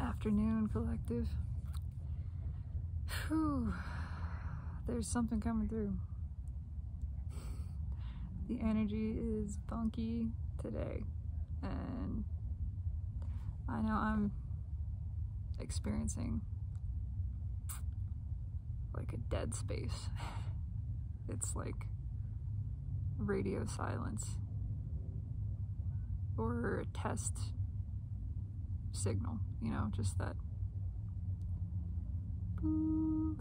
Afternoon, collective. Whew. There's something coming through. The energy is funky today, and I know I'm experiencing like a dead space. It's like radio silence or a test signal, you know, just that boo.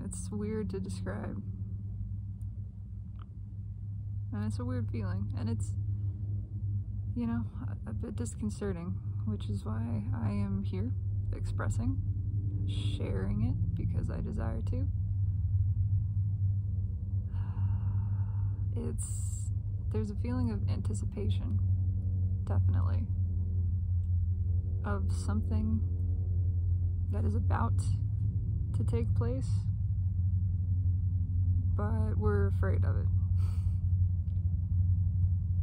It's weird to describe, and it's a weird feeling, and it's, you know, a bit disconcerting, which is why I am here expressing, sharing it because I desire to. There's a feeling of anticipation, definitely, of something that is about to take place, but we're afraid of it.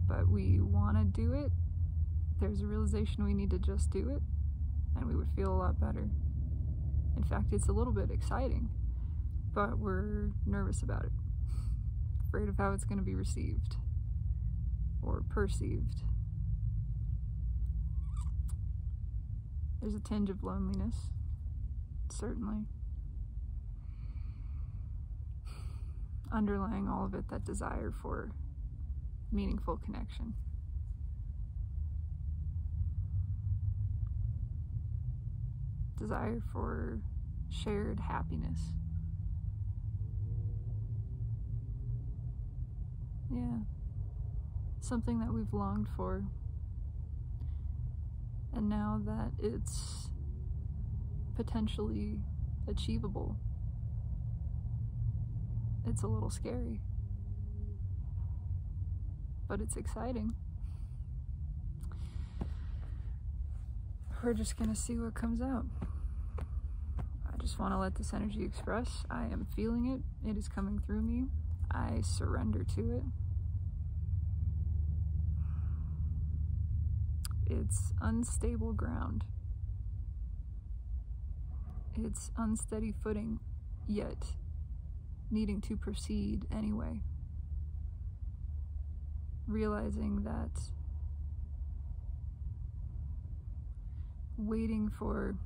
But we want to do it. There's a realization we need to just do it, and we would feel a lot better. In fact, it's a little bit exciting, but we're nervous about it. Afraid of how it's going to be received or perceived. There's a tinge of loneliness, certainly. Underlying all of it, that desire for meaningful connection. Desire for shared happiness. Yeah. Something that we've longed for. And now that it's potentially achievable, it's a little scary. But it's exciting. We're just gonna see what comes out. I just want to let this energy express. I am feeling it. It is coming through me. I surrender to it. It's unstable ground. It's unsteady footing, yet needing to proceed anyway. Realizing that waiting for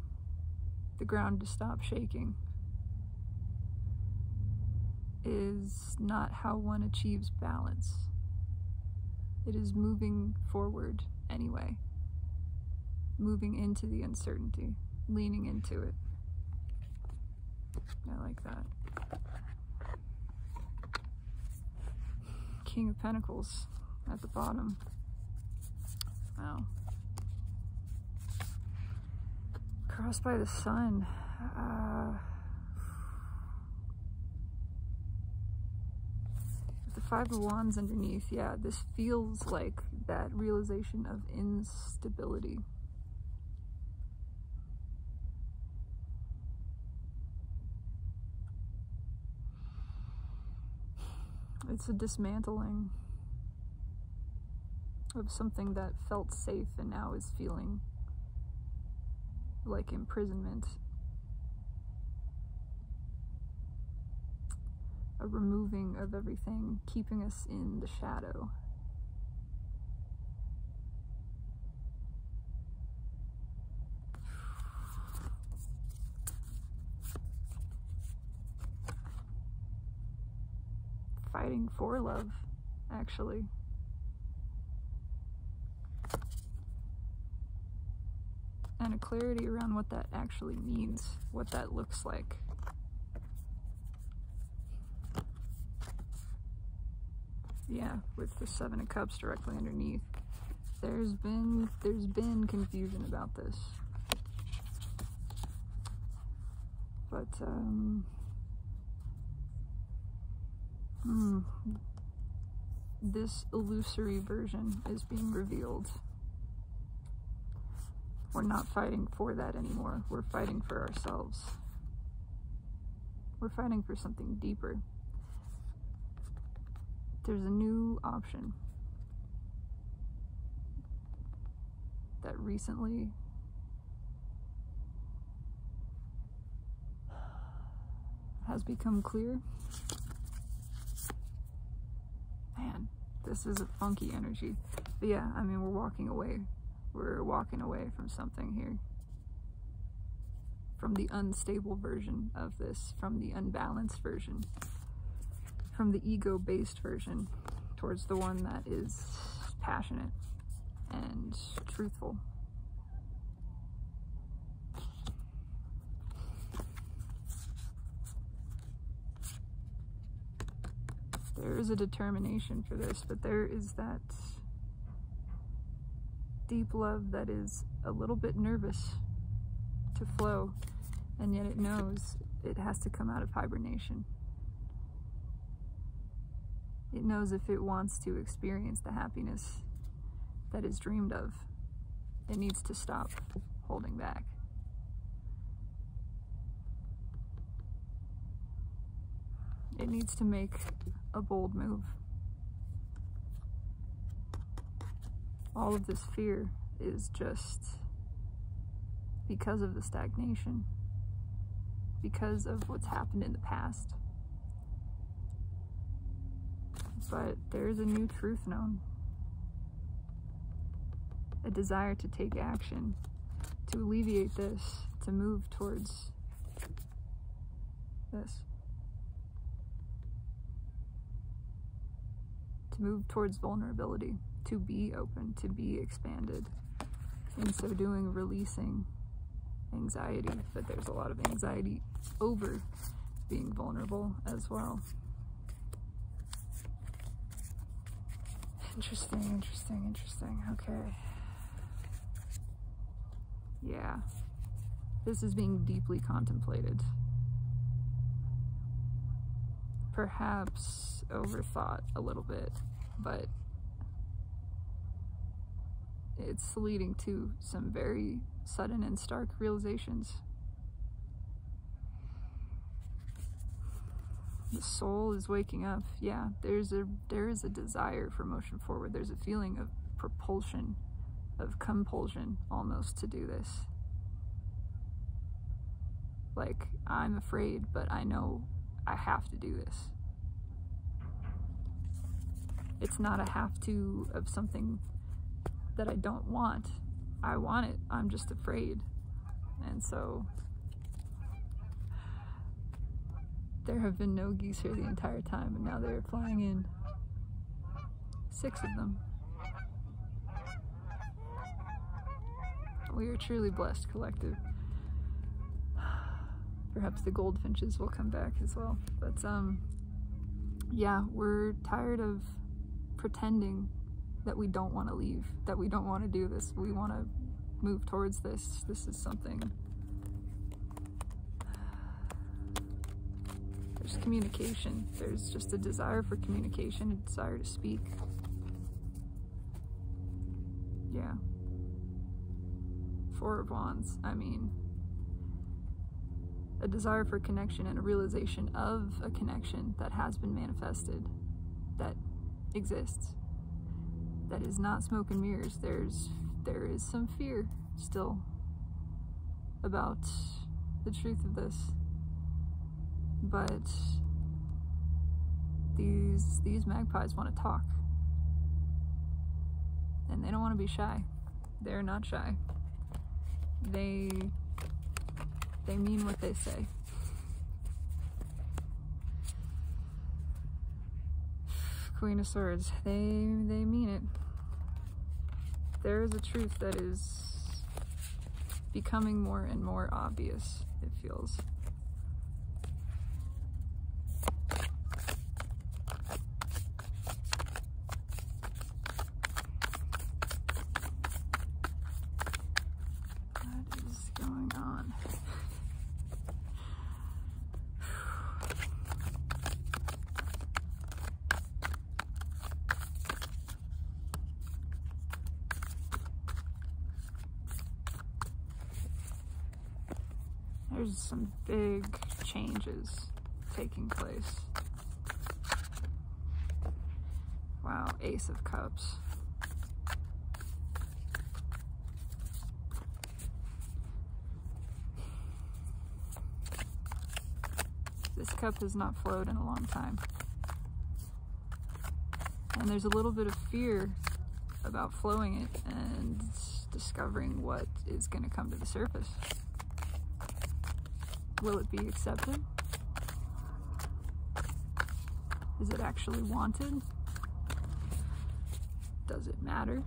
the ground to stop shaking is not how one achieves balance. It is moving forward anyway. Moving into the uncertainty, leaning into it. I like that. King of Pentacles at the bottom. Wow. Crossed by the sun. The Five of Wands underneath. Yeah, this feels like that realization of instability. It's a dismantling of something that felt safe and now is feeling like imprisonment. A removing of everything, keeping us in the shadow. Fighting for love, actually. And a clarity around what that actually means, what that looks like. Yeah, with the Seven of Cups directly underneath. There's been confusion about this. But this illusory version is being revealed. We're not fighting for that anymore. We're fighting for ourselves. We're fighting for something deeper. There's a new option. that recently has become clear. Man, this is a funky energy. But yeah, I mean, we're walking away. We're walking away from something here. From the unstable version of this, from the unbalanced version, from the ego-based version, towards the one that is passionate and truthful. There is a determination for this, but there is that deep love that is a little bit nervous to flow, and yet it knows it has to come out of hibernation. It knows if it wants to experience the happiness that is dreamed of, it needs to stop holding back. It needs to make a bold move. All of this fear is just because of the stagnation, because of what's happened in the past. But there's a new truth known, a desire to take action, to alleviate this, to move towards this, to move towards vulnerability, to be open, to be expanded. In so doing, releasing anxiety, but there's a lot of anxiety over being vulnerable as well. Interesting, interesting, interesting. Okay. Yeah. This is being deeply contemplated. Perhaps overthought a little bit, but it's leading to some very sudden and stark realizations. The soul is waking up. Yeah, there is a desire for motion forward. There's a feeling of propulsion, of compulsion almost to do this. Like, I'm afraid, but I know I have to do this. It's not a have to of something that I don't want. I want it, I'm just afraid. And so there have been no geese here the entire time, and now they're flying in. 6 of them. We are truly blessed collective. Perhaps the goldfinches will come back as well. But yeah, we're tired of pretending that we don't want to leave, that we don't want to do this. We want to move towards this. This is something. There's communication. There's just a desire for communication, a desire to speak. Yeah. 4 of Wands. I mean, a desire for connection and a realization of a connection that has been manifested, that exists, that is not smoke and mirrors. There is some fear still about the truth of this, but these magpies want to talk, and they don't want to be shy. They're not shy. They mean what they say. Queen of Swords, they mean it. There is a truth that is becoming more and more obvious, it feels. What is going on? There's some big changes taking place. Wow, Ace of Cups. This cup has not flowed in a long time. And there's a little bit of fear about flowing it and discovering what is going to come to the surface. Will it be accepted? Is it actually wanted? Does it matter?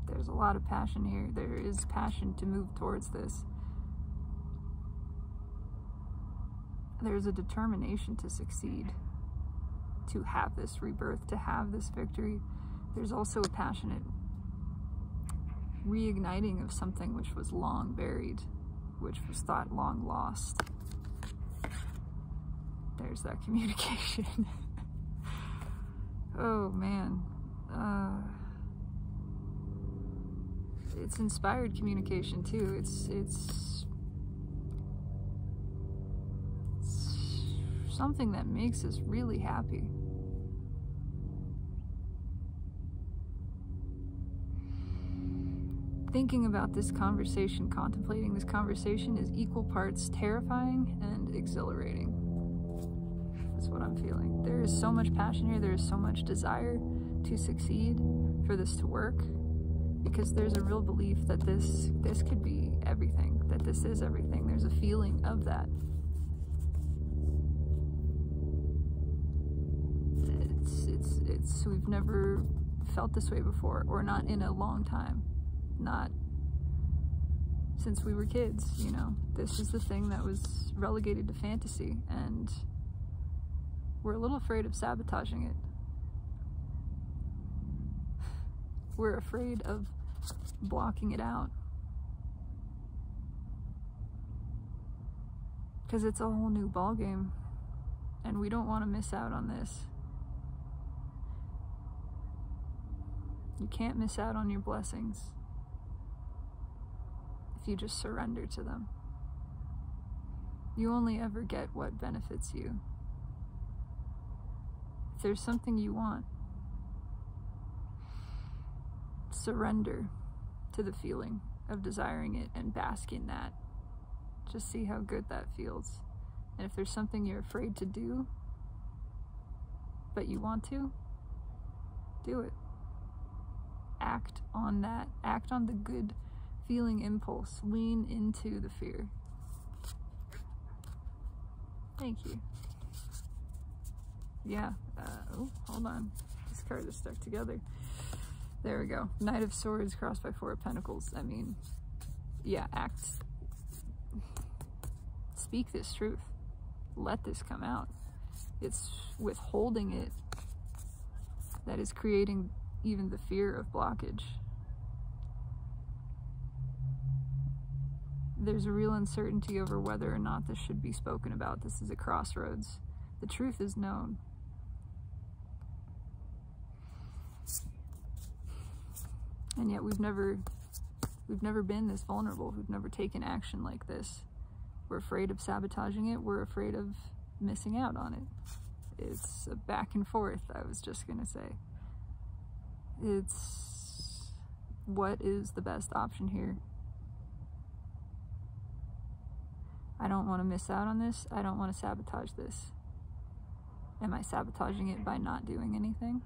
There's a lot of passion here. There is passion to move towards this. There's a determination to succeed, to have this rebirth, to have this victory. There's also a passionate reigniting of something which was long buried, which was thought long lost. There's that communication. Oh man. It's inspired communication too. It's something that makes us really happy. Thinking about this conversation, contemplating this conversation is equal parts terrifying and exhilarating. That's what I'm feeling. There is so much passion here. There is so much desire to succeed, for this to work, because there's a real belief that this could be everything, that this is everything. There's a feeling of that. We've never felt this way before, or not in a long time. Not since we were kids, you know. This is the thing that was relegated to fantasy, and we're a little afraid of sabotaging it. We're afraid of blocking it out, because it's a whole new ballgame, and we don't want to miss out on this. You can't miss out on your blessings if you just surrender to them. You only ever get what benefits you. If there's something you want, surrender to the feeling of desiring it and bask in that. Just see how good that feels. And if there's something you're afraid to do, but you want to, do it. Act on that. Act on the good feeling impulse. Lean into the fear. Thank you. Yeah. Oh, hold on. This card is stuck together. There we go. Knight of Swords crossed by Four of Pentacles. I mean, yeah, act. Speak this truth. Let this come out. It's withholding it that is creating even the fear of blockage. There's a real uncertainty over whether or not this should be spoken about. This is a crossroads. The truth is known. And yet we've never been this vulnerable. We've never taken action like this. We're afraid of sabotaging it. We're afraid of missing out on it. It's a back and forth, I was just gonna say. It's what is the best option here. I don't want to miss out on this. I don't want to sabotage this. Am I sabotaging it by not doing anything?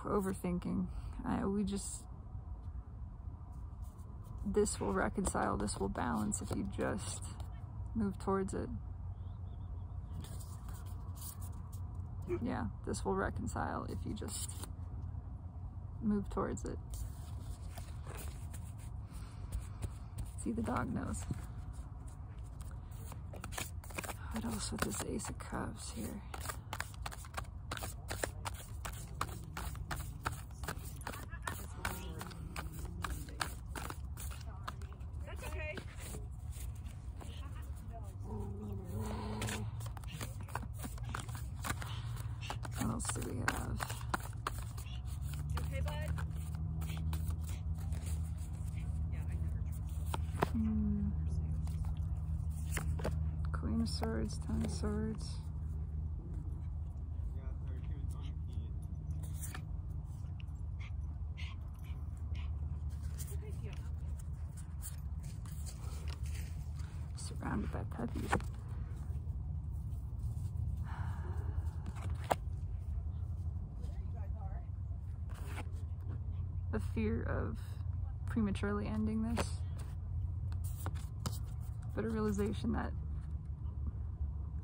Overthinking. This will reconcile, this will balance if you just move towards it. Yeah, this will reconcile if you just move towards it. See, the dog knows. What else with this Ace of Cups here? What else do we have? You okay, bud? Yeah, I never trust. Queen of Swords, Ten of Swords. surrounded by puppies. A fear of prematurely ending this, but a realization that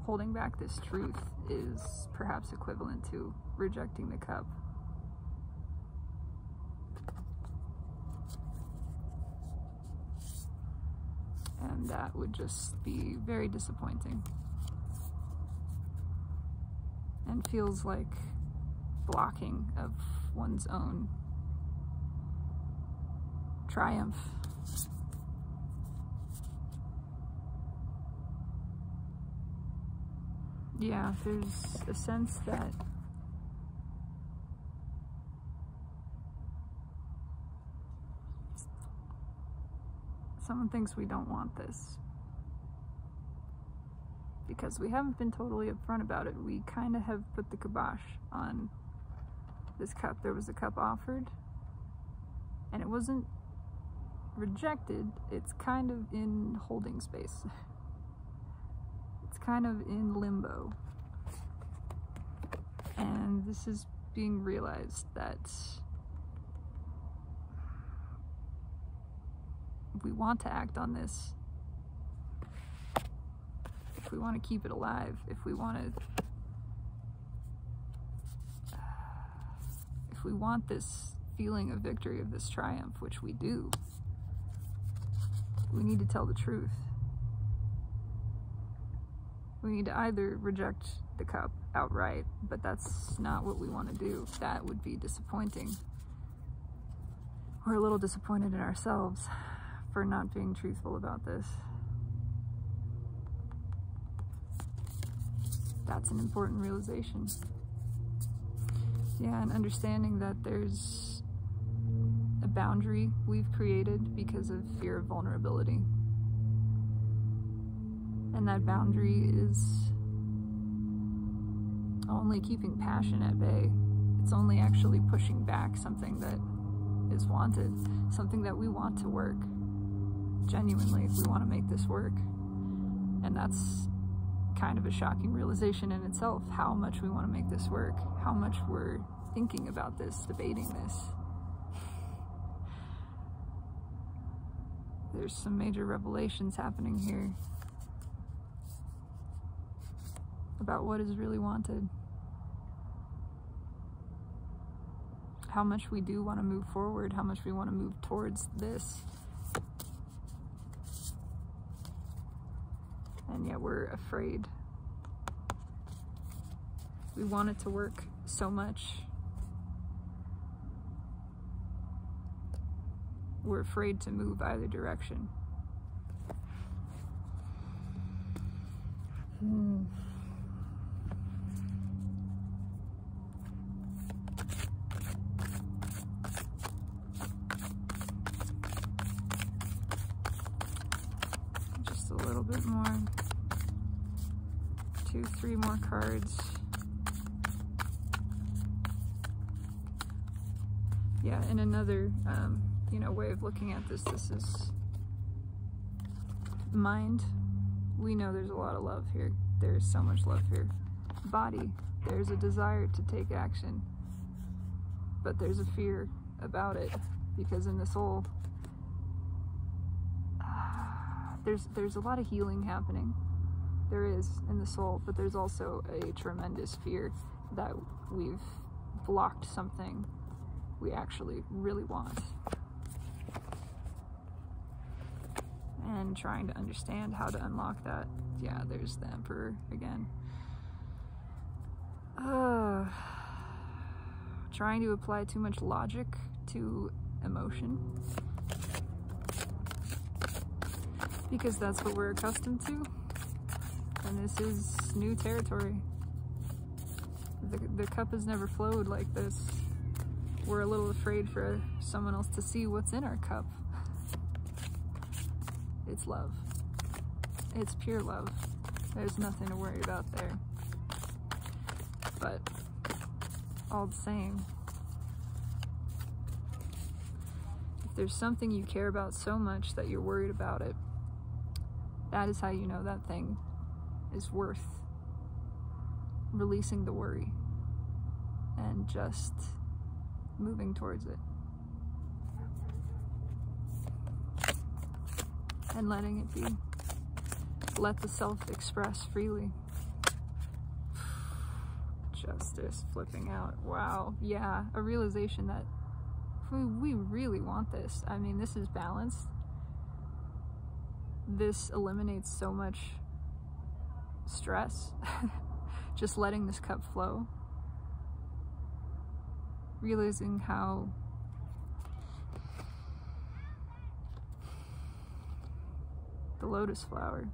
holding back this truth is perhaps equivalent to rejecting the cup. And that would just be very disappointing and feels like blocking of one's own triumph. Yeah, there's a sense that someone thinks we don't want this because we haven't been totally upfront about it. We kind of have put the kibosh on this cup. There was a cup offered and it wasn't rejected. It's kind of in holding space. It's kind of in limbo. And this is being realized that we want to act on this, if we want to keep it alive, if we want this feeling of victory, of this triumph, which we do, we need to tell the truth. We need to either reject the cup outright, but that's not what we want to do. That would be disappointing. We're a little disappointed in ourselves for not being truthful about this. That's an important realization. Yeah, and understanding that there's a boundary we've created because of fear of vulnerability. And that boundary is only keeping passion at bay. It's only actually pushing back something that is wanted, something that we want to work genuinely, if we want to make this work. And that's kind of a shocking realization in itself, how much we want to make this work, how much we're thinking about this, debating this. There's some major revelations happening here about what is really wanted. How much we do want to move forward, how much we want to move towards this. And yet we're afraid. We want it to work so much. We're afraid to move either direction. Just a little bit more. 2, 3 more cards. Yeah, and another way of looking at this is mind. We know there's a lot of love here. There's so much love here. Body, there's a desire to take action, but there's a fear about it, because in the soul, there's a lot of healing happening. There is in the soul, but there's also a tremendous fear that we've blocked something we actually really want. And trying to understand how to unlock that. Yeah, there's the Emperor again. Trying to apply too much logic to emotion, because that's what we're accustomed to, and this is new territory. The cup has never flowed like this. We're a little afraid for someone else to see what's in our cup. It's love. It's pure love. There's nothing to worry about there. But all the same, if there's something you care about so much that you're worried about it, That is how you know that thing is worth releasing the worry and just moving towards it. And letting it be. Let the self express freely. Justice, flipping out. Wow. Yeah, a realization that we really want this. I mean, this is balanced. This eliminates so much stress. Just letting this cup flow. Realizing how the lotus flower,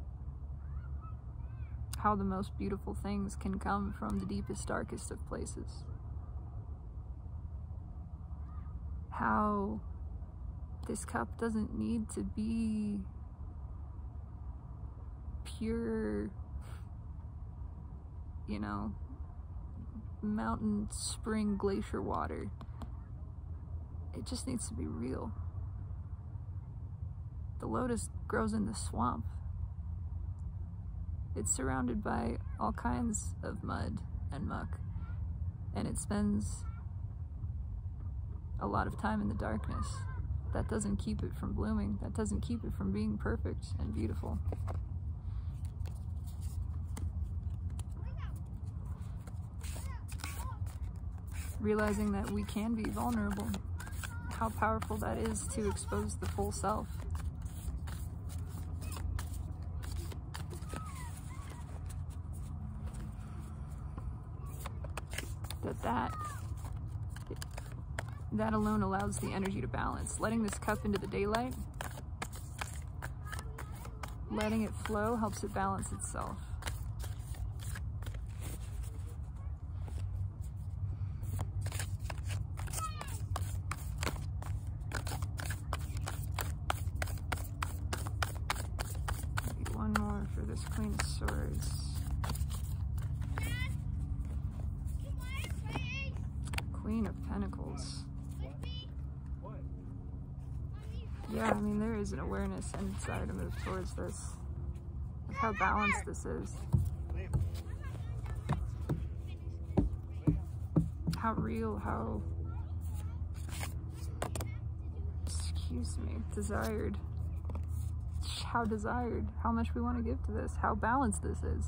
how the most beautiful things can come from the deepest, darkest of places. How this cup doesn't need to be pure, you know, mountain, spring, glacier water. It just needs to be real. The lotus grows in the swamp. It's surrounded by all kinds of mud and muck, and it spends a lot of time in the darkness. That doesn't keep it from blooming. That doesn't keep it from being perfect and beautiful. Realizing that we can be vulnerable, how powerful that is to expose the full self. That alone allows the energy to balance. Letting this cup into the daylight, letting it flow, helps it balance itself. Maybe one more for this Queen of Swords. Queen of Pentacles. Yeah, I mean, there is an awareness and desire to move towards this. Look how balanced this is. How real, how, excuse me, desired. How desired, how much we want to give to this, how balanced this is.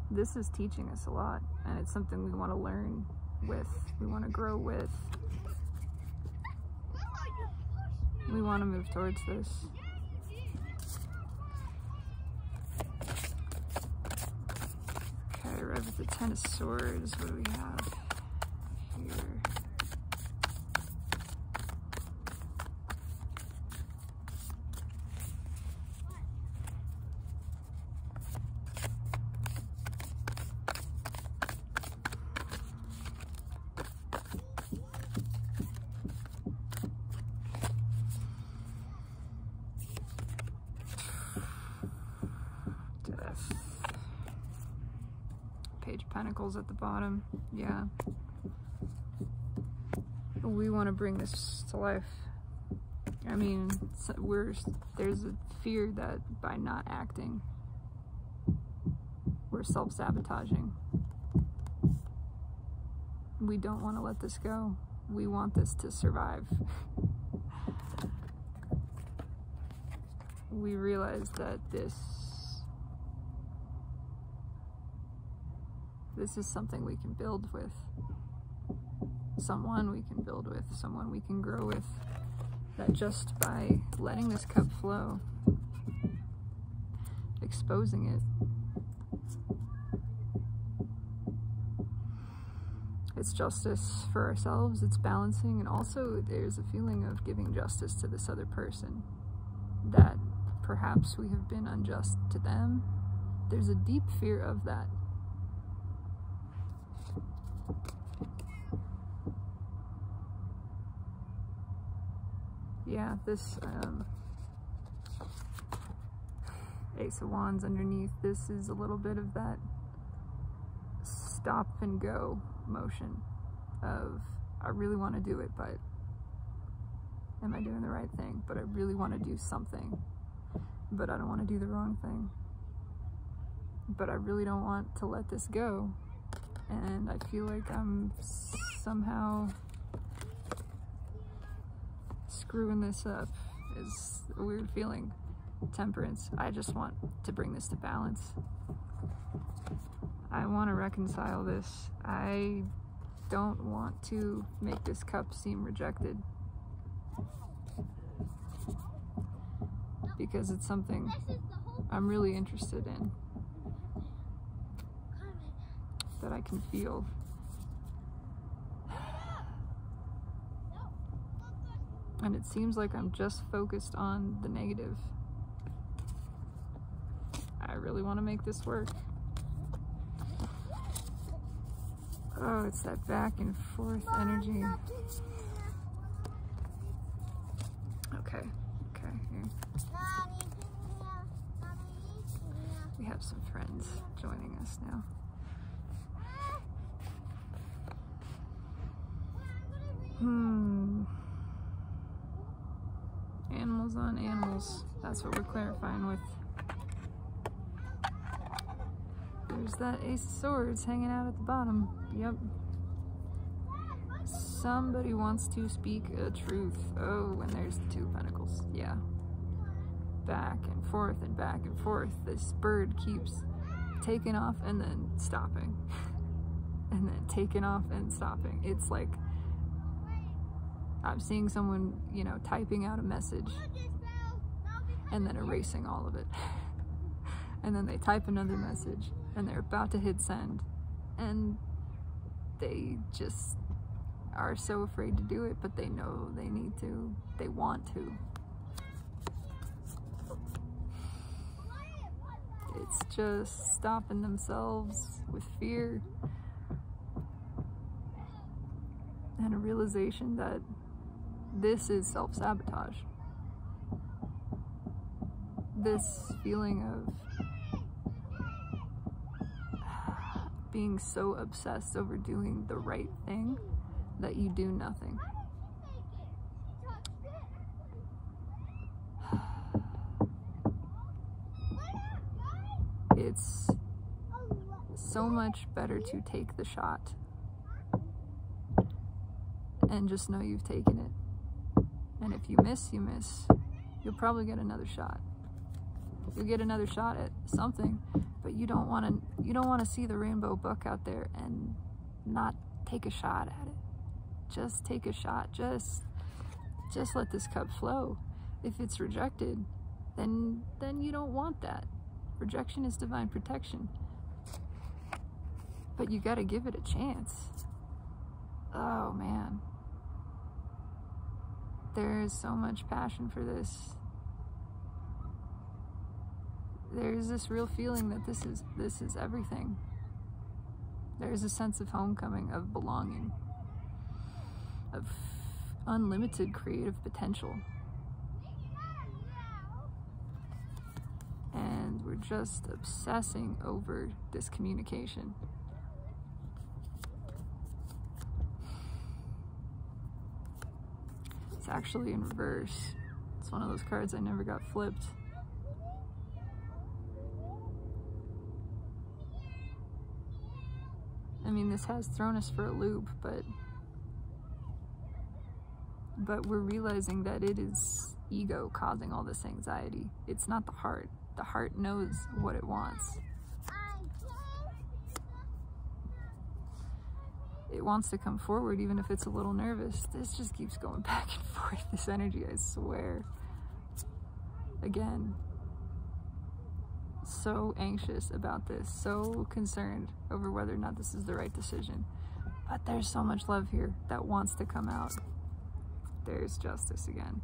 This is teaching us a lot, and it's something we want to learn with, we want to grow with. We want to move towards this. Okay, right with the Ten of Swords, what do we have here? Page of Pentacles at the bottom. Yeah. We want to bring this to life. I mean, there's a fear that by not acting, we're self-sabotaging. We don't want to let this go. We want this to survive. We realize that this is something we can build with. Someone we can build with, someone we can grow with. That just by letting this cup flow, exposing it, it's justice for ourselves, it's balancing, and also there's a feeling of giving justice to this other person. That perhaps we have been unjust to them. There's a deep fear of that. Yeah, this Ace of Wands underneath, this is a little bit of that stop and go motion of, I really want to do it, but am I doing the right thing? But I really want to do something. but I don't want to do the wrong thing. But I really don't want to let this go. And I feel like I'm somehow screwing this up. Is a weird feeling. Temperance. I just want to bring this to balance. I want to reconcile this. I don't want to make this cup seem rejected. Because it's something I'm really interested in. That I can feel. And it seems like I'm just focused on the negative. I really want to make this work. Oh, it's that back and forth energy. Okay, here. We have some friends joining us now. Animals on animals. That's what we're clarifying with. There's that Ace of Swords hanging out at the bottom. Yep. Somebody wants to speak a truth. Oh, and there's the Two of Pentacles. Yeah. Back and forth and back and forth. This bird keeps taking off and then stopping. And then taking off and stopping. It's like I'm seeing someone, you know, typing out a message and then erasing all of it. And then they type another message and they're about to hit send and they just are so afraid to do it, but they know they need to, they want to. It's just stopping themselves with fear and a realization that this is self-sabotage. This feeling of being so obsessed over doing the right thing that you do nothing. It's so much better to take the shot and just know you've taken it. And if you miss, you miss. You'll probably get another shot. You'll get another shot at something, but you don't want to see the rainbow book out there and not take a shot at it. Just take a shot. Just let this cup flow. If it's rejected, then you don't want that. Rejection is divine protection. But you got to give it a chance. Oh man. There is so much passion for this. There's this real feeling that this is everything. There's a sense of homecoming, of belonging, of unlimited creative potential. And we're just obsessing over this communication. It's actually in reverse. It's one of those cards I never got flipped. I mean, this has thrown us for a loop, but we're realizing that it is ego causing all this anxiety. It's not the heart. The heart knows what it wants. It wants to come forward even if it's a little nervous. This just keeps going back and forth, this energy, I swear. Again, so anxious about this, so concerned over whether or not this is the right decision. But there's so much love here that wants to come out. There's justice again.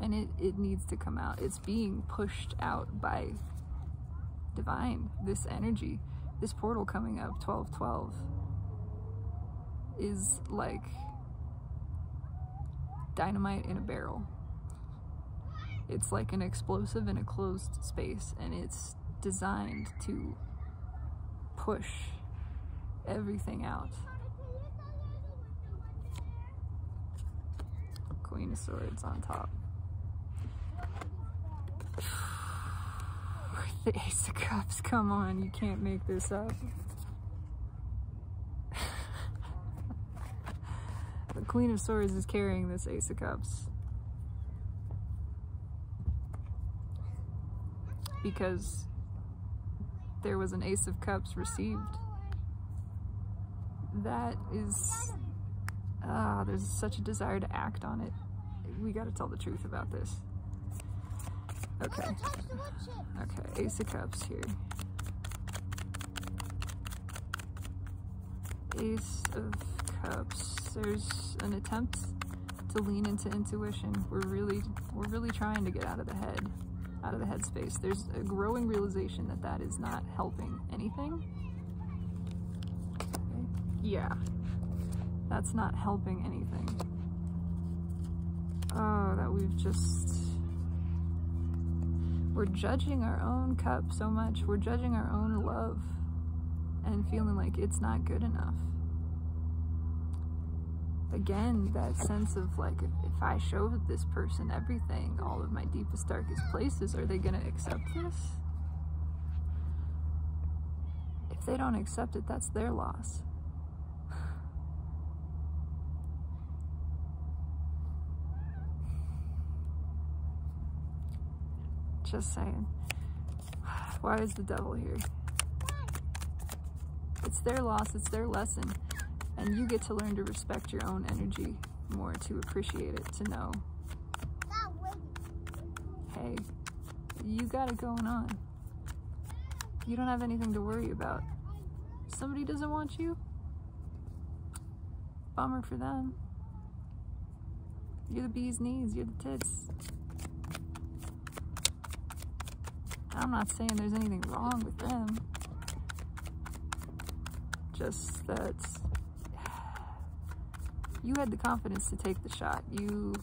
And it needs to come out. It's being pushed out by divine, this energy. This portal coming up, 12/12, is like dynamite in a barrel. It's like an explosive in a closed space, and it's designed to push everything out. Queen of Swords on top. The Ace of Cups, come on, you can't make this up. The Queen of Swords is carrying this Ace of Cups. Because there was an Ace of Cups received. That is, there's such a desire to act on it. We gotta tell the truth about this. Okay. Okay, Ace of Cups here. Ace of Cups. There's an attempt to lean into intuition. We're really trying to get out of the headspace. There's a growing realization that that is not helping anything. Okay. Yeah, that's not helping anything. Oh, that we're judging our own cup so much. We're judging our own love and feeling like it's not good enough. Again, that sense of like, if I show this person everything, all of my deepest, darkest places, are they gonna accept this? If they don't accept it, that's their loss. Just saying. Why is the devil here? It's their loss, it's their lesson. And you get to learn to respect your own energy more, to appreciate it, to know, hey, you got it going on. You don't have anything to worry about. Somebody doesn't want you? Bummer for them. You're the bee's knees, you're the tits. I'm not saying there's anything wrong with them. Just that you had the confidence to take the shot. You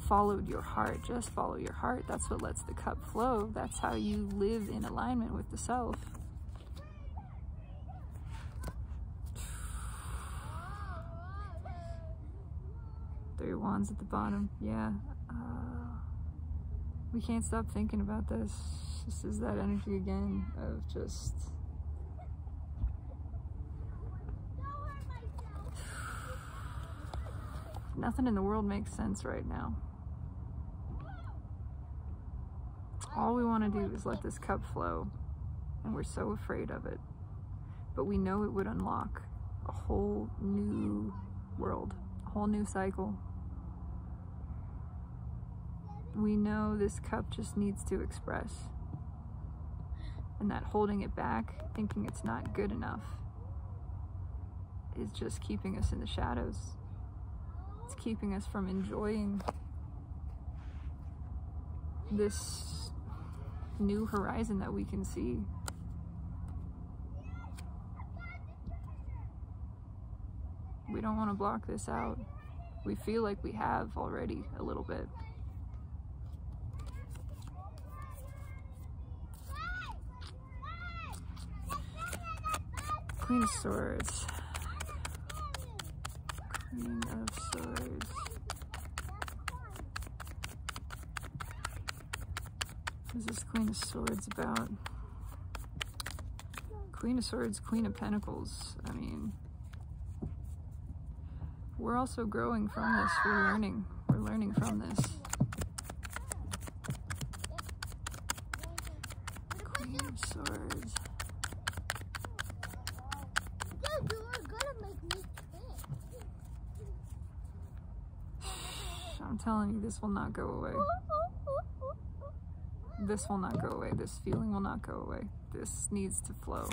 followed your heart. Just follow your heart. That's what lets the cup flow. That's how you live in alignment with the self. Three of Wands at the bottom. Yeah. We can't stop thinking about this. This is that energy again of just... Nothing in the world makes sense right now. All we want to do is let this cup flow, and we're so afraid of it. But we know it would unlock a whole new world, a whole new cycle. We know this cup just needs to express, and that holding it back, thinking it's not good enough, is just keeping us in the shadows. It's keeping us from enjoying this new horizon that we can see. We don't want to block this out. We feel like we have already a little bit. Queen of Swords. Queen of Swords. What is this Queen of Swords about? Queen of Swords, Queen of Pentacles. I mean, we're also growing from this. We're learning from this. Queen of Swords. I'm telling you, this will not go away. This will not go away. This feeling will not go away. This needs to flow.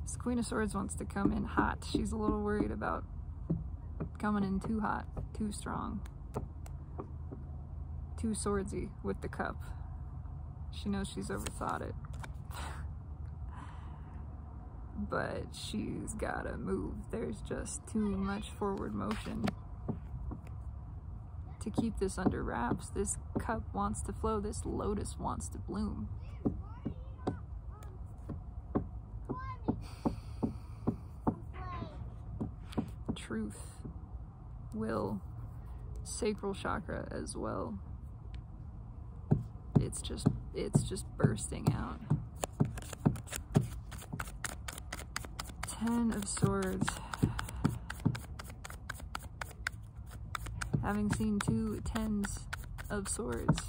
This Queen of Swords wants to come in hot. She's a little worried about coming in too hot, too strong, too swordsy with the cup. She knows she's overthought it. But she's gotta move. There's just too much forward motion to keep this under wraps. This cup wants to flow. This lotus wants to bloom. Truth. will, sacral chakra as well. It's just bursting out. 10 of Swords. Having seen 2 tens of Swords,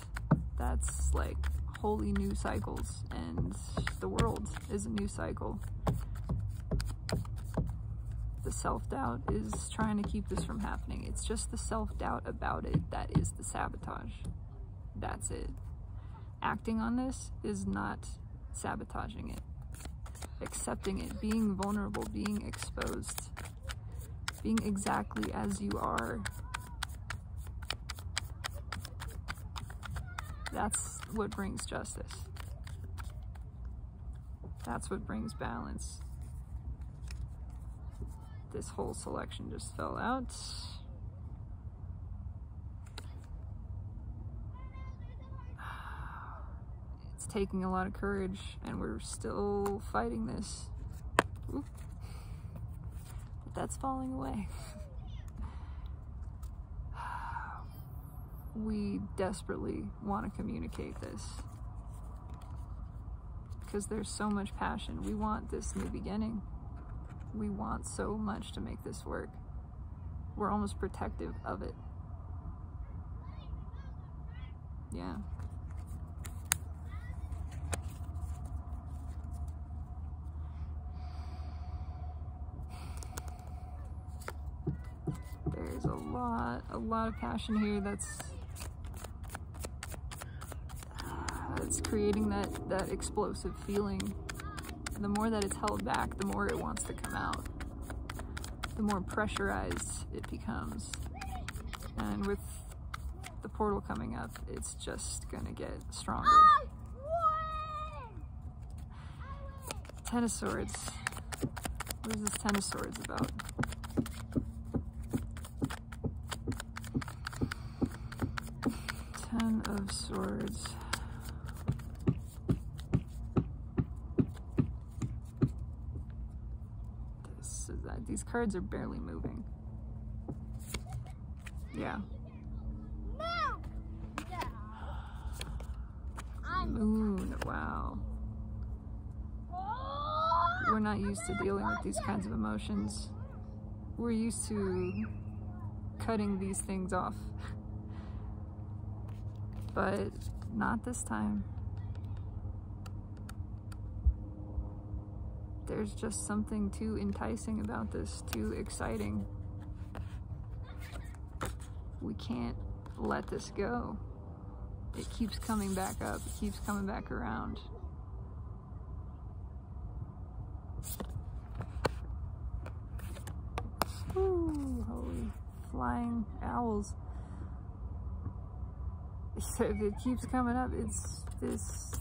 that's like wholly new cycles, and the world is a new cycle. The self-doubt is trying to keep this from happening. It's just the self-doubt about it that is the sabotage. That's it. Acting on this is not sabotaging it. Accepting it, being vulnerable, being exposed, being exactly as you are. That's what brings justice. That's what brings balance. This whole selection just fell out. It's taking a lot of courage, and we're still fighting this. Oop. But that's falling away. We desperately want to communicate this because there's so much passion. We want this new beginning. We want so much to make this work. We're almost protective of it. Yeah. There's a lot of passion here that's creating that explosive feeling. The more that it's held back, the more it wants to come out. The more pressurized it becomes. And with the portal coming up, it's just gonna get stronger. 10 of Swords. What is this 10 of Swords about? Ten of Swords. These cards are barely moving. Yeah. Moon, wow. We're not used to dealing with these kinds of emotions. We're used to cutting these things off. But not this time. There's just something too enticing about this, too exciting. We can't let this go. It keeps coming back up, it keeps coming back around. Ooh, holy flying owls. If it keeps coming up, it's this...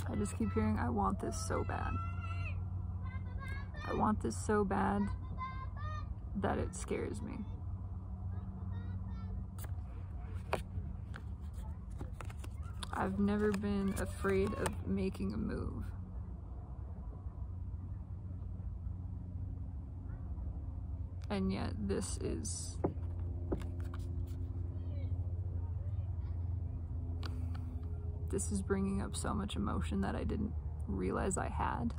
I just keep hearing, I want this so bad. I want this so bad that it scares me. I've never been afraid of making a move. And yet this is... This is bringing up so much emotion that I didn't realize I had.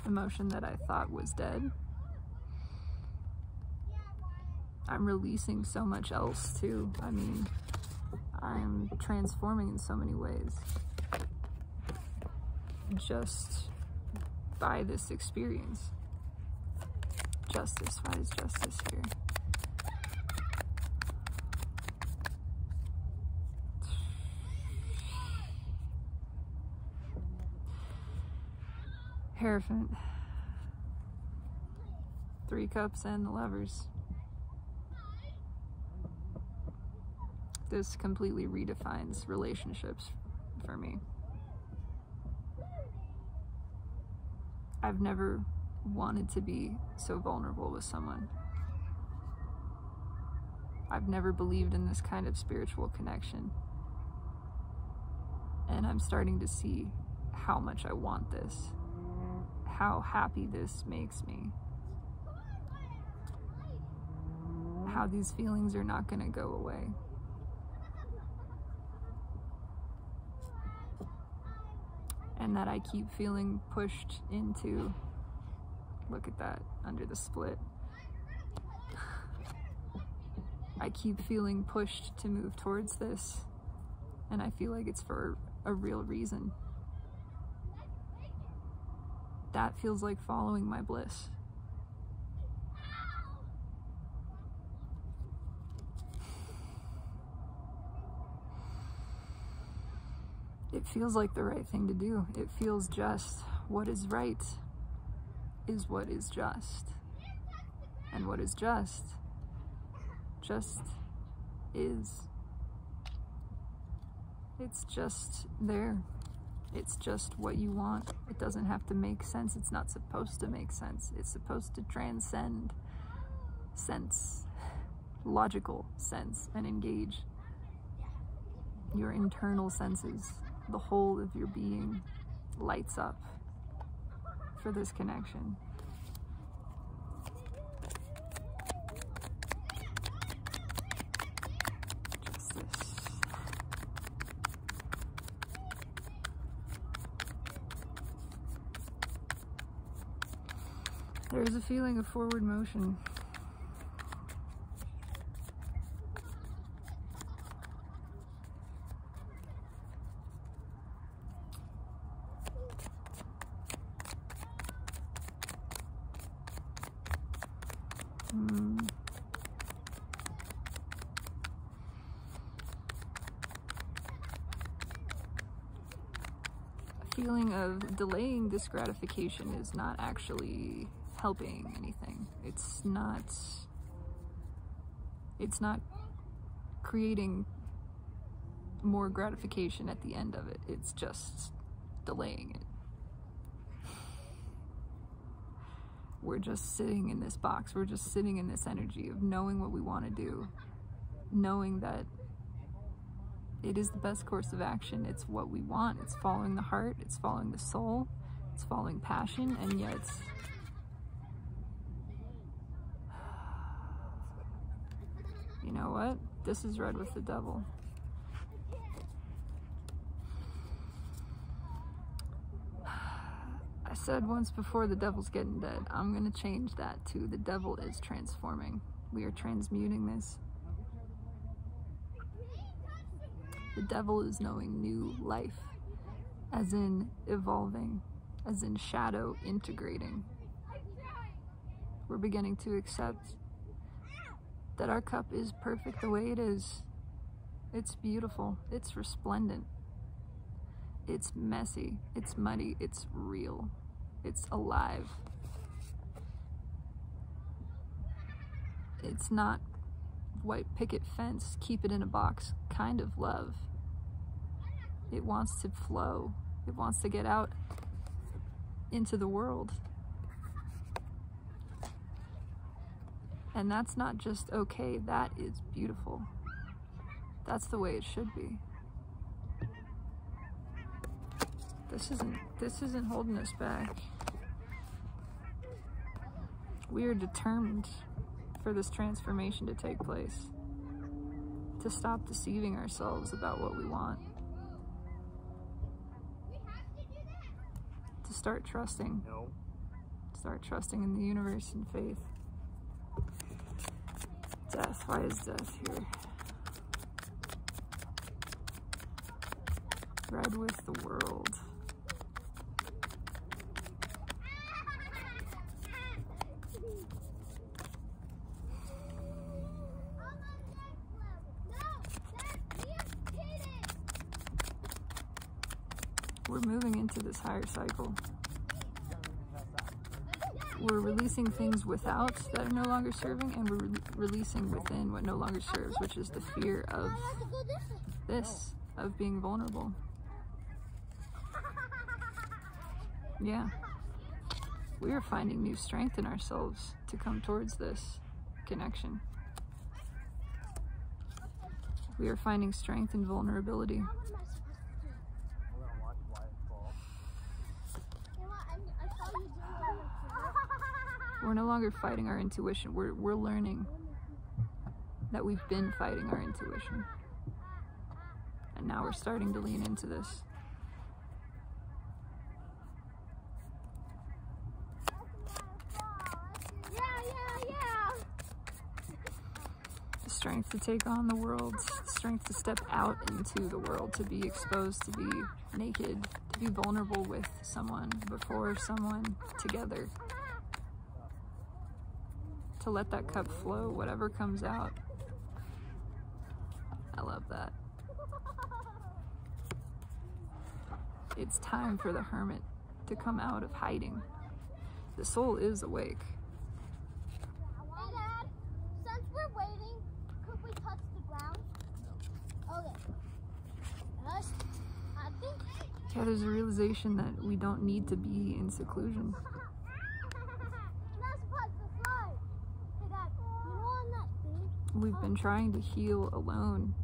Emotion that I thought was dead. I'm releasing so much else too. I mean, I'm transforming in so many ways. Just by this experience. Justice, why is justice here? Hierophant. 3 cups and the Lovers. This completely redefines relationships for me. I've never wanted to be so vulnerable with someone. I've never believed in this kind of spiritual connection. And I'm starting to see how much I want this, how happy this makes me, how these feelings are not going to go away. And that I keep feeling pushed into, look at that, under the split. I keep feeling pushed to move towards this, and I feel like it's for a real reason. That feels like following my bliss. It feels like the right thing to do. It feels just. What is right is what is just. And what is just is. It's just there. It's just what you want. It doesn't have to make sense. It's not supposed to make sense. It's supposed to transcend sense, logical sense, and engage your internal senses. The whole of your being lights up for this connection. Just this. There's a feeling of forward motion. A feeling of delaying this gratification is not actually helping anything. It's not creating more gratification at the end of it. It's just delaying it. We're just sitting in this box. We're just sitting in this energy of knowing what we want to do, knowing that it is the best course of action. It's what we want. It's following the heart. It's following the soul. It's following passion. And yet, you know what? This is red with the devil. I said once before, the devil's getting dead. I'm going to change that to the devil is transforming. We are transmuting this. The devil is knowing new life, as in evolving, as in shadow integrating. We're beginning to accept that our cup is perfect the way it is. It's beautiful. It's resplendent. It's messy. It's muddy. It's real. It's alive. It's not white picket fence, keep it in a box kind of love. It wants to flow. It wants to get out into the world. And that's not just okay, that is beautiful. That's the way it should be. This isn't holding us back. We are determined for this transformation to take place, to stop deceiving ourselves about what we want, to start trusting, in the universe and faith. Death, why is death here? Red with the world. We're moving into this higher cycle. We're releasing things without that are no longer serving, and we're releasing within what no longer serves, which is the fear of this, of being vulnerable. Yeah. We are finding new strength in ourselves to come towards this connection. We are finding strength in vulnerability. We're no longer fighting our intuition. We're learning that we've been fighting our intuition. And now we're starting to lean into this. The strength to take on the world, the strength to step out into the world, to be exposed, to be naked, to be vulnerable with someone, before someone, together. To let that cup flow, whatever comes out. I love that. It's time for the hermit to come out of hiding. The soul is awake. Hey Dad, since we're waiting, could we touch the ground? Okay. I think... Yeah, there's a realization that we don't need to be in seclusion. We've been trying to heal alone,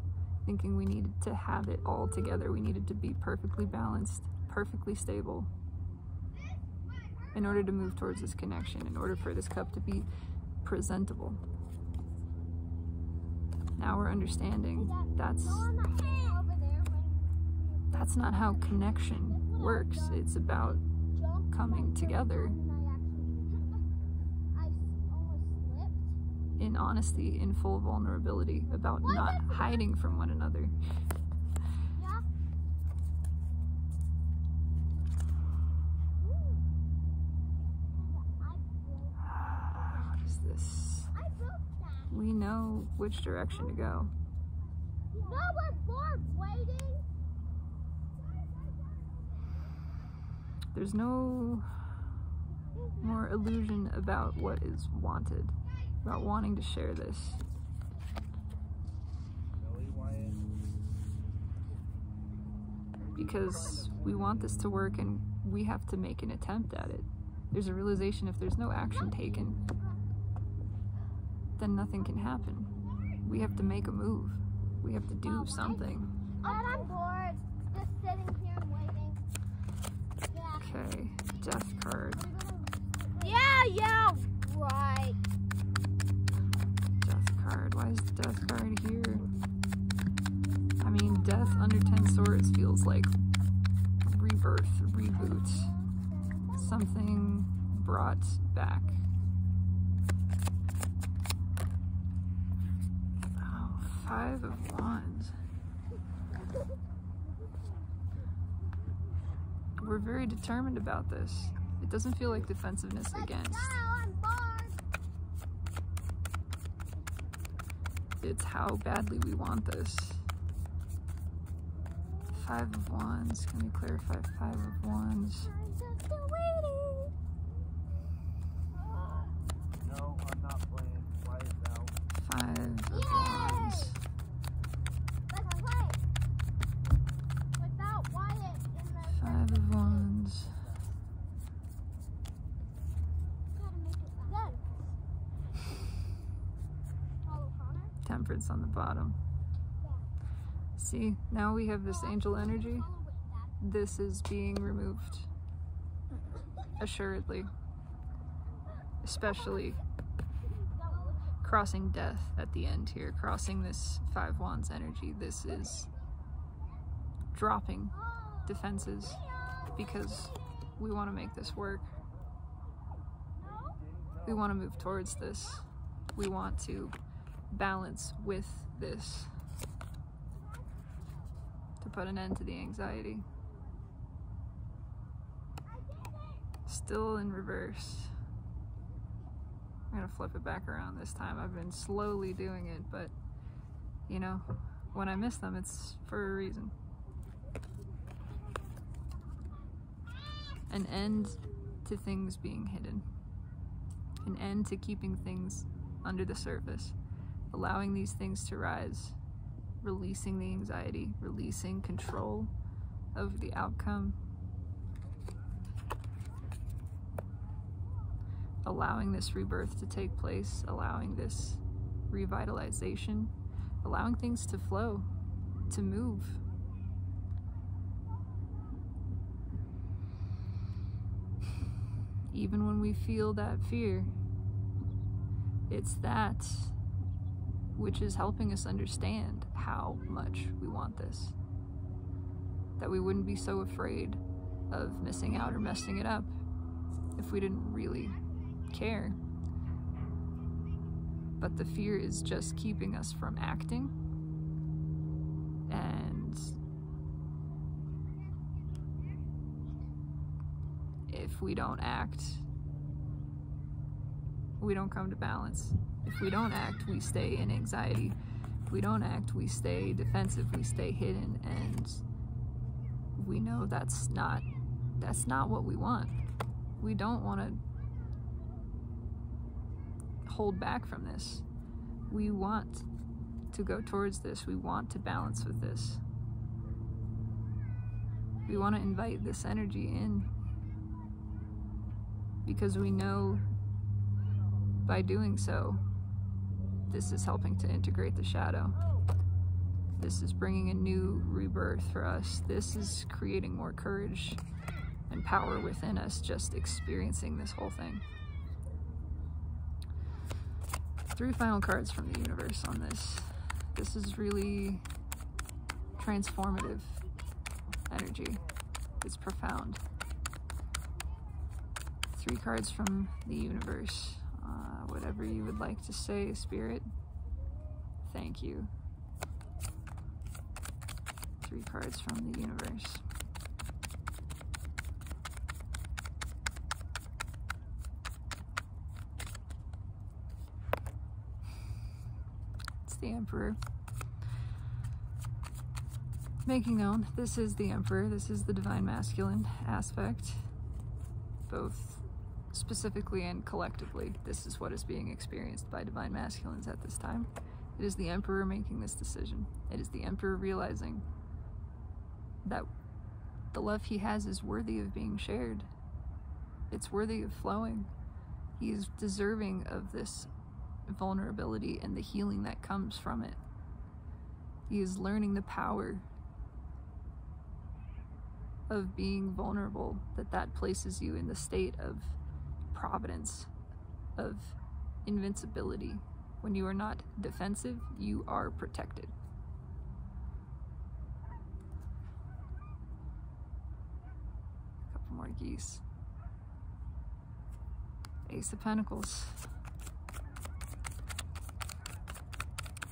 thinking we needed to have it all together. We needed to be perfectly balanced, perfectly stable, in order to move towards this connection, in order for this cup to be presentable. Now we're understanding that's not how connection works. It's about coming together in honesty, in full vulnerability, about not hiding from one another. What is this? We know which direction to go. No, we're bored waiting. There's no more illusion about what is wanted, about wanting to share this. Because we want this to work and we have to make an attempt at it. There's a realization if there's no action taken, then nothing can happen. We have to make a move. We have to do something. I'm bored, just sitting here and waiting. Okay, death card. Yeah, right. Death card. Why is the death card here? I mean, death under 10 swords feels like rebirth, reboot. Something brought back. Oh, 5 of Wands. We're very determined about this. It doesn't feel like defensiveness against. I'm bored. It's how badly we want this. 5 of Wands. Can we clarify 5 of Wands? I'm just waiting. No, I'm not playing. Quiet now. 5 of Wands. Let's play. Without Wyatt in the 5 of Wands. gotta make it sense. Follow Connor? Temperance on the bottom. See, now we have this angel energy. This is being removed. Assuredly. Especially crossing death at the end here. Crossing this 5 Wands energy. This is dropping defenses because we want to make this work. We want to move towards this. We want to balance with this. To put an end to the anxiety. Still in reverse. I'm gonna flip it back around this time. I've been slowly doing it, but you know, when I miss them, it's for a reason. An end to things being hidden. An end to keeping things under the surface. Allowing these things to rise. Releasing the anxiety, releasing control of the outcome, allowing this rebirth to take place, allowing this revitalization, allowing things to flow, to move. Even when we feel that fear, It's that which is helping us understand how much we want this. That we wouldn't be so afraid of missing out or messing it up if we didn't really care. But the fear is just keeping us from acting. And if we don't act, we don't come to balance. If we don't act, we stay in anxiety. If we don't act, we stay defensive, we stay hidden, and we know that's not what we want. We don't want to hold back from this. We want to go towards this. We want to balance with this. We want to invite this energy in because we know by doing so, this is helping to integrate the shadow. This is bringing a new rebirth for us. This is creating more courage and power within us, just experiencing this whole thing. 3 final cards from the universe on this. This is really transformative energy. It's profound. 3 cards from the universe. Whatever you would like to say, Spirit. Thank you. 3 cards from the universe. It's the Emperor. Making known, this is the Emperor. This is the Divine Masculine aspect, both specifically and collectively. This is what is being experienced by Divine Masculines at this time. It is the Emperor making this decision. It is the Emperor realizing that the love he has is worthy of being shared. It's worthy of flowing. He is deserving of this vulnerability and the healing that comes from it. He is learning the power of being vulnerable, that places you in the state of providence, of invincibility. When you are not defensive, you are protected. A couple more geese. Ace of Pentacles.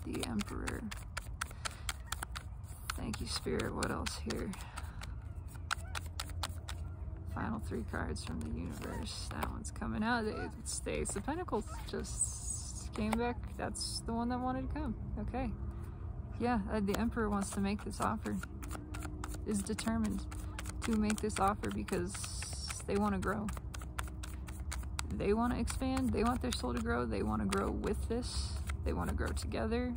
The Emperor. Thank you, Spirit. What else here? Final 3 cards from the universe. That one's coming out. It's the Ace of Pentacles. Just came back. That's the one that wanted to come. Okay. Yeah, the Emperor wants to make this offer. Is determined to make this offer because they want to grow. They want to expand. They want their soul to grow. They want to grow with this. They want to grow together.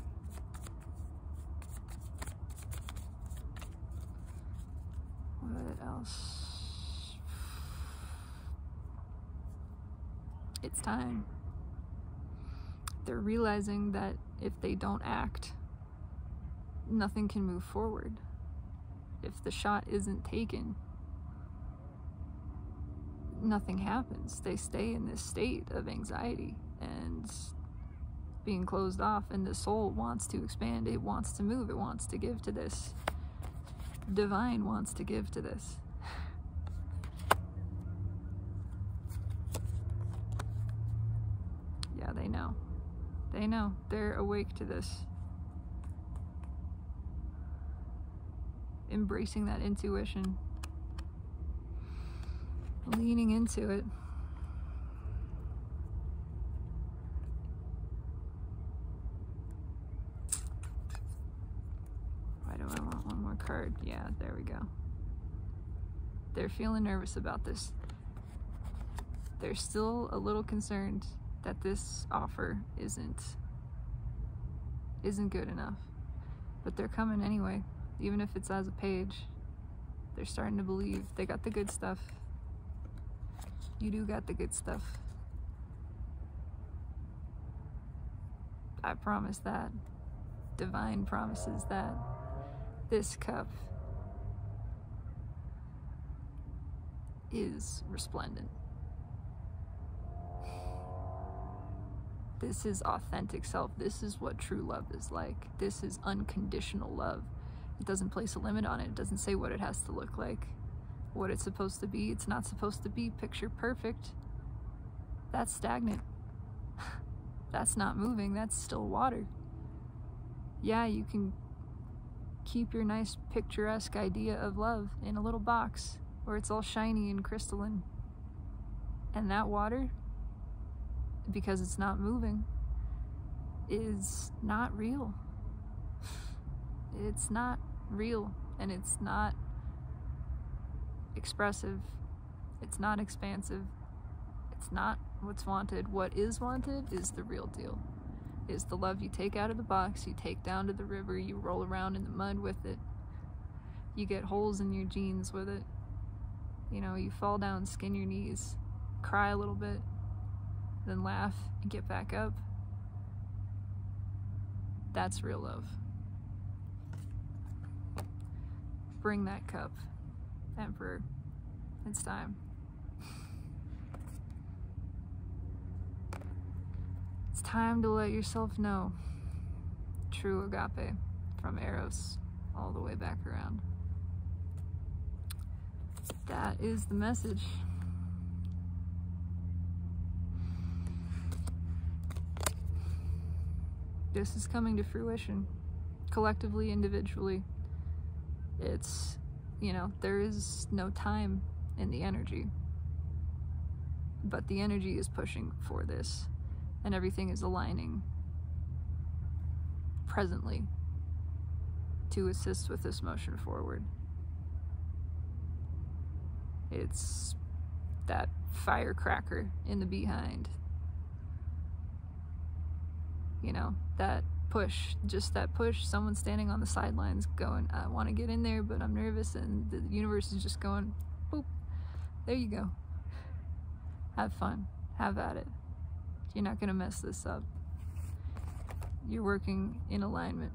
What else? It's time. They're realizing that if they don't act, nothing can move forward. If the shot isn't taken, nothing happens. They stay in this state of anxiety and being closed off, and the soul wants to expand. It wants to move. It wants to give to this. Divine wants to give to this. Yeah, they know. They know. They're awake to this. Embracing that intuition. Leaning into it. Why do I want one more card? Yeah, there we go. They're feeling nervous about this. They're still a little concerned that this offer isn't good enough. But they're coming anyway, even if it's as a page. They're starting to believe they got the good stuff. You do got the good stuff. I promise that. Divine promises that. This cup is resplendent. This is authentic self. This is what true love is like. This is unconditional love. It doesn't place a limit on it. It doesn't say what it has to look like, what it's supposed to be. It's not supposed to be picture perfect. That's stagnant. That's not moving. That's still water. Yeah, you can keep your nice picturesque idea of love in a little box where it's all shiny and crystalline. And that water, because it's not moving, is not real. It's not real, and it's not expressive. It's not expansive. It's not what's wanted. What is wanted is the real deal. Is the love you take out of the box, you take down to the river, you roll around in the mud with it. You get holes in your jeans with it. You know, you fall down, skin your knees, cry a little bit, then laugh and get back up. That's real love. Bring that cup, Emperor. It's time. It's time to let yourself know true agape from Eros all the way back around. That is the message. This is coming to fruition, collectively, individually. It's, you know, there is no time in the energy, but the energy is pushing for this, and everything is aligning presently to assist with this motion forward. It's that firecracker in the behind. You know, that push, just that push, someone standing on the sidelines going, I want to get in there, but I'm nervous, and the universe is just going, boop, there you go. Have fun, have at it. You're not going to mess this up. You're working in alignment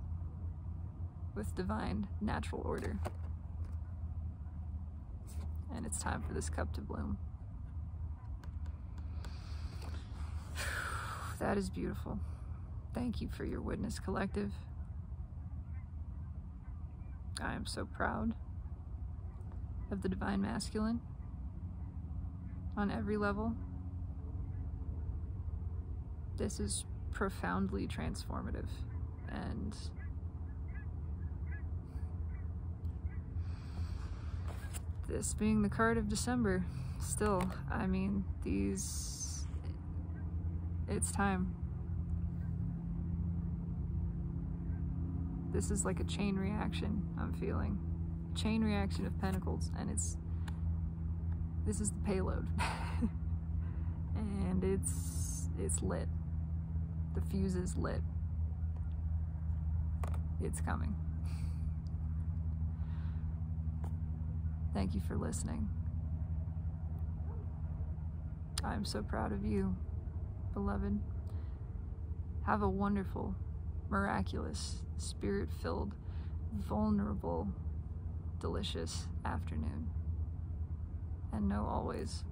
with divine natural order. And it's time for this cup to bloom. That is beautiful. Thank you for your witness, collective. I am so proud of the divine masculine on every level. This is profoundly transformative, and this being the card of December, still, I mean, it's time. This is like a chain reaction I'm feeling. Chain reaction of pentacles, and this is the payload. And it's lit. The fuse is lit. It's coming. Thank you for listening. I'm so proud of you, beloved. Have a wonderful, miraculous, spirit-filled, vulnerable, delicious afternoon. And know always,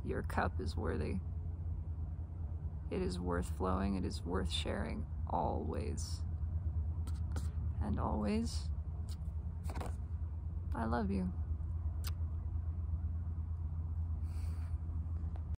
your cup is worthy. It is worth flowing. It is worth sharing, always. And always, I love you.